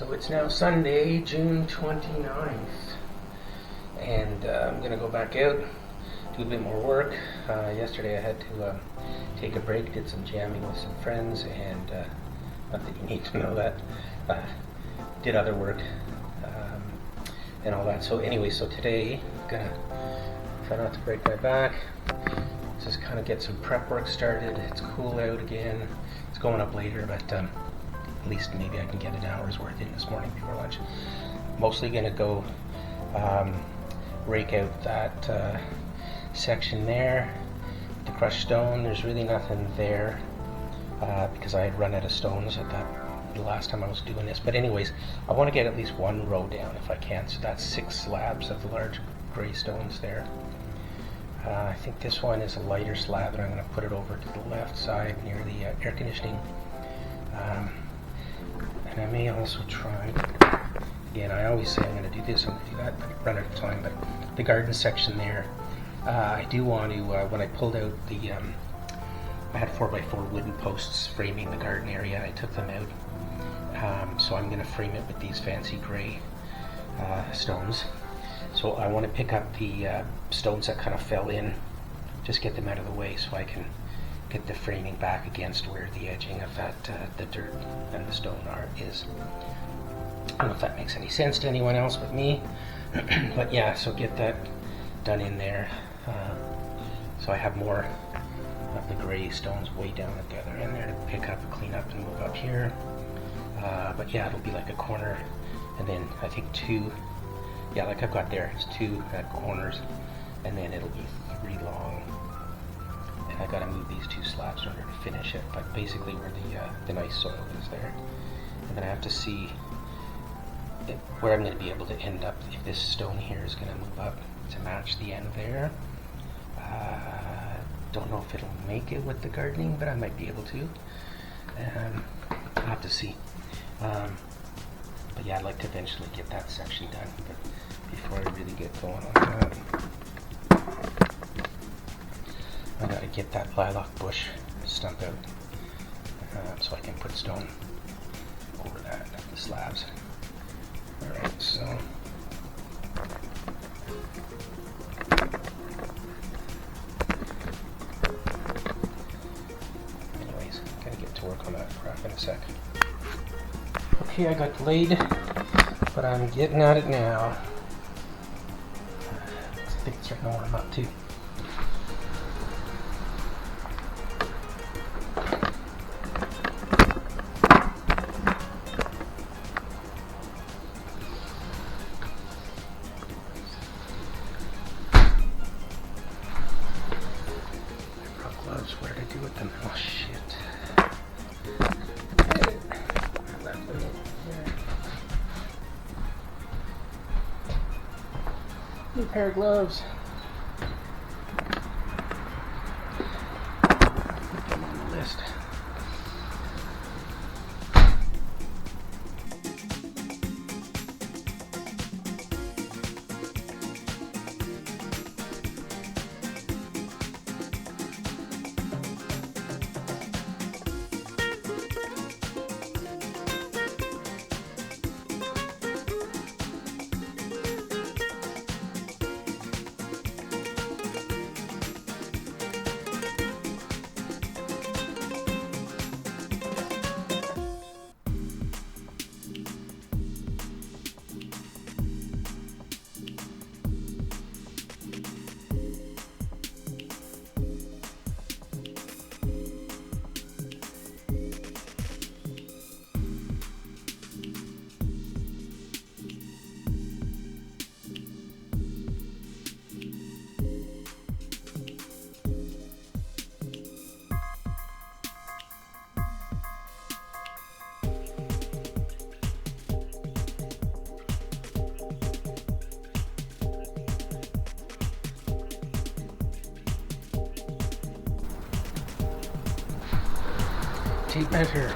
So it's now Sunday, June 29th, and I'm going to go back out, do a bit more work. Yesterday I had to take a break, did some jamming with some friends, and not that you need to know that, did other work and all that. So anyway, so today I'm going to try not to break my back, just kind of get some prep work started. It's cool out again. It's going up later, but at least maybe I can get an hour's worth in this morning before lunch. Mostly going to go rake out that section there, the crushed stone. There's really nothing there because I had run out of stones at the last time I was doing this. But anyways, I want to get at least one row down if I can. So that's 6 slabs of the large gray stones there. I think this one is a lighter slab, and I'm going to put it over to the left side near the air conditioning. And I may also try, again, I always say I'm going to do this, I'm going to do that, but I run out of time. But the garden section there, I do want to, when I pulled out the, I had 4x4 wooden posts framing the garden area, I took them out. So I'm going to frame it with these fancy gray stones. So I want to pick up the stones that kind of fell in, just get them out of the way so I can get the framing back against where the edging of that, the dirt and the stone is. I don't know if that makes any sense to anyone else but me, but yeah, so get that done in there. So I have more of the gray stones way down at the other end there to pick up and clean up and move up here. But yeah, it'll be like a corner, and then I think 2, yeah, like I've got there, it's 2 at corners, and then it'll be 3 long. And I gotta move these 2 slabs in order to finish it, but basically where the nice soil is there. And then I have to see where I'm gonna be able to end up, if this stone here is gonna move up to match the end there. Don't know if it'll make it with the gardening, but I might be able to. I'll have to see. But yeah, I'd like to eventually get that section done, but before I really get going on that, I gotta get that lilac bush stump out so I can put stone over that, the slabs. Alright, so anyways, gotta get to work on that crap in a sec. Okay, I got delayed, but I'm getting at it now. I think it's right now where I'm up to. Where did I do with them? Oh shit. I left them there. New pair of gloves. Put them on the list. Tape measure.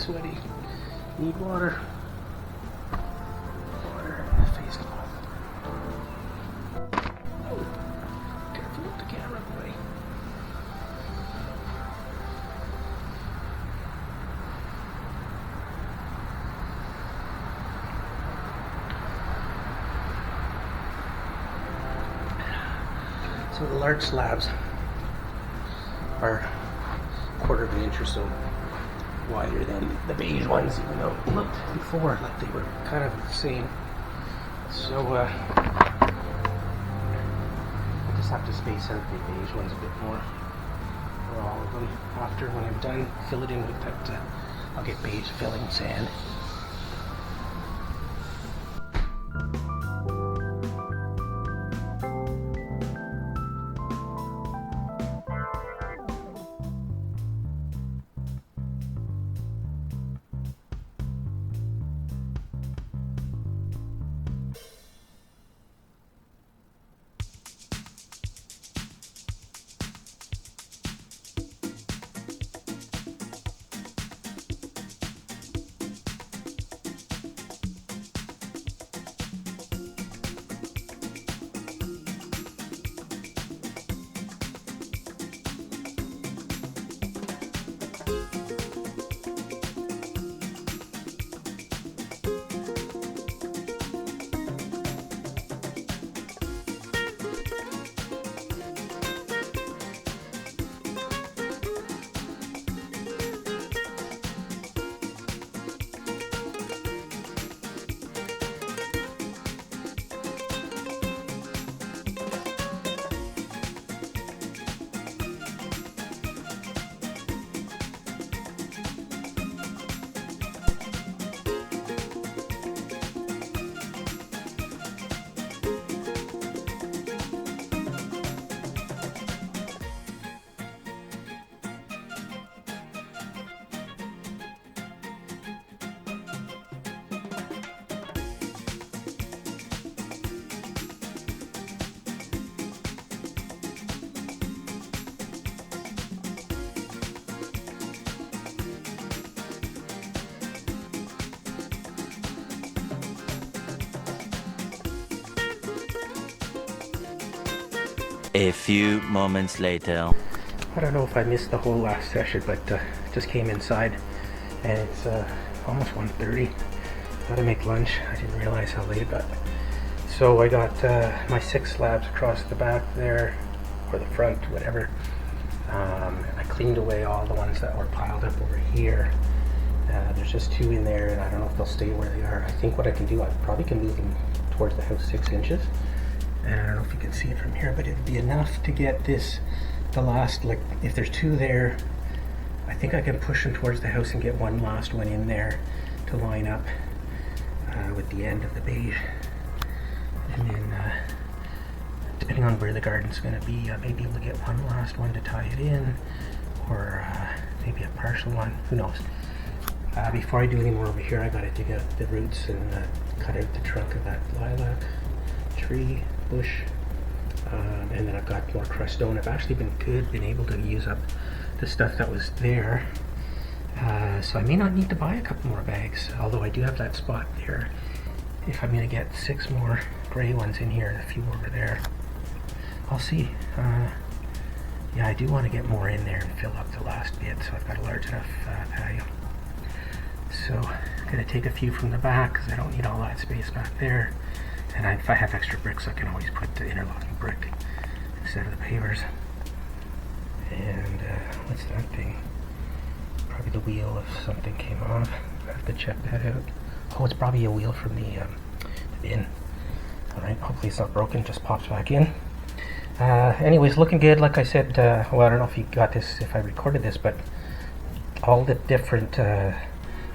sweaty. Need water. Water. Face cloth. Oh, careful with the camera, boy. So the large slabs are a quarter of an inch or so wider than the beige ones, even though it looked before like they were kind of the same. So I just have to space out the beige ones a bit more for all of them. After, when I'm done, fill it in with that, I'll get beige filling sand. A few moments later. I don't know if I missed the whole last session, but just came inside and it's almost 1:30. Gotta make lunch. I didn't realize how late it got. So I got my 6 slabs across the back there, or the front, whatever. I cleaned away all the ones that were piled up over here. There's just 2 in there, and I don't know if they'll stay where they are. I think what I can do, I probably can move them towards the house 6 inches. And I don't know if you can see it from here, but it'd be enough to get this, the last, like, if there's 2 there, I think I can push them towards the house and get one last one in there to line up with the end of the beige. And then, depending on where the garden's going to be, I may be able to get one last one to tie it in, or maybe a partial one, who knows. Before I do any more over here, I got to dig out the roots and cut out the trunk of that lilac tree bush, and then I've got more crushed stone. I've actually been able to use up the stuff that was there, so I may not need to buy a couple more bags, although I do have that spot there if I'm going to get 6 more gray ones in here and a few over there. I'll see. Yeah, I do want to get more in there and fill up the last bit, so I've got a large enough patio. So I'm going to take a few from the back because I don't need all that space back there. And if I have extra bricks, I can always put the interlocking brick instead of the pavers. And what's that thing? Probably the wheel if something came off. I have to check that out. Oh, it's probably a wheel from the bin. Alright, hopefully it's not broken, just pops back in. Anyways, looking good. Like I said, well, I don't know if you got this, if I recorded this, but all the different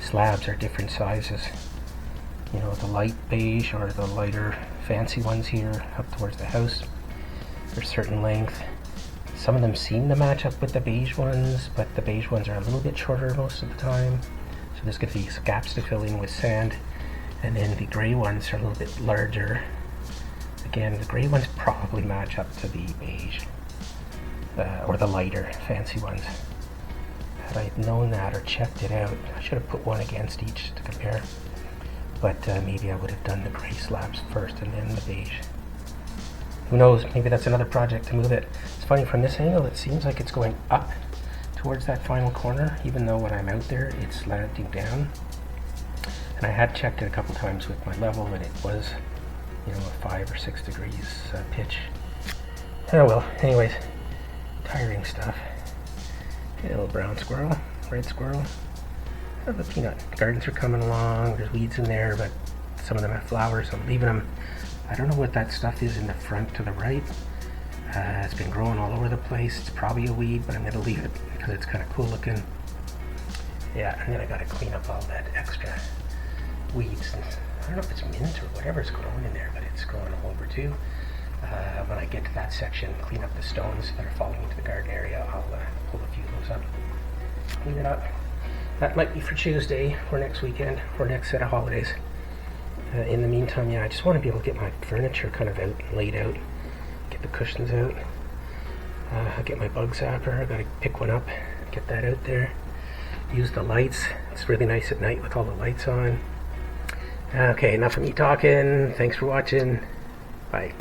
slabs are different sizes. You know, the light beige or the lighter fancy ones here up towards the house, they're certain length. Some of them seem to match up with the beige ones, but the beige ones are a little bit shorter most of the time. So there's going to be gaps to fill in with sand. And then the gray ones are a little bit larger. Again, the gray ones probably match up to the beige, or the lighter fancy ones. Had I known that or checked it out, I should have put one against each to compare. But maybe I would have done the gray slabs first and then the beige. Who knows, maybe that's another project to move it. It's funny, from this angle it seems like it's going up towards that final corner, even though when I'm out there it's slanting down. And I had checked it a couple times with my level and it was, you know, a 5 or 6 degrees pitch. Oh well, anyways, tiring stuff. A little brown squirrel, red squirrel. Oh, the peanut gardens are coming along. There's weeds in there, but some of them have flowers, so I'm leaving them. I don't know what that stuff is in the front to the right. It's been growing all over the place. It's probably a weed, but I'm going to leave it because it's kind of cool looking. Yeah, and then I got to clean up all that extra weeds. And I don't know if it's mint or whatever's growing in there, but it's growing all over too. When I get to that section, clean up the stones that are falling into the garden area, I'll pull a few of those up, clean it up. That might be for Tuesday or next weekend or next set of holidays. In the meantime, yeah, I just want to be able to get my furniture kind of out and laid out, get the cushions out. I'll get my bug zapper. I got to pick one up, get that out there. Use the lights. It's really nice at night with all the lights on. Okay, enough of me talking. Thanks for watching. Bye.